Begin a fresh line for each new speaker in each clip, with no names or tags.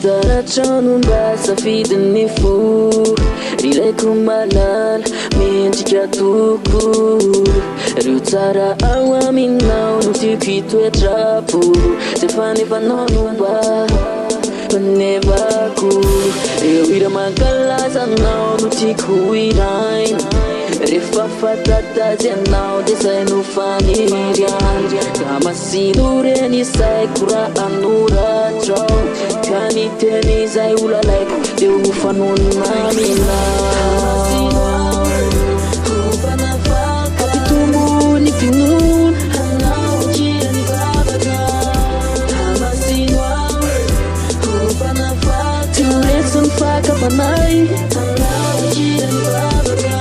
Taratrano mba safidin'ny fo ilaiko malala mendrika toko reo tsara ao aminao no tiako hitoetrapo zay fanevanao no mba fanevako reo hira mankalazanao no tiako iraina rehefa fatatazy anao de zay no faniriany ka masino reny isaiko raha anoratrao ka ny teny zay olalaiko de ho fanonona aminao kapitombo ny finoana anao kira ny vavaka amasino ao ho fanafaka tiresy ny fakafanay anao kira ny vavaka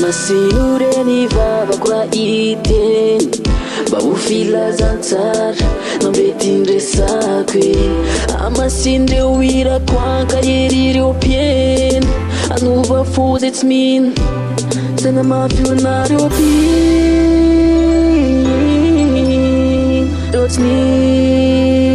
Masino reny vavako raha iteny mba ho filazantsara nambety nresako amasiny reo irako ankahery reo mpieny anova fo zay tsy mino saina mampionareo mpino reo tsy mino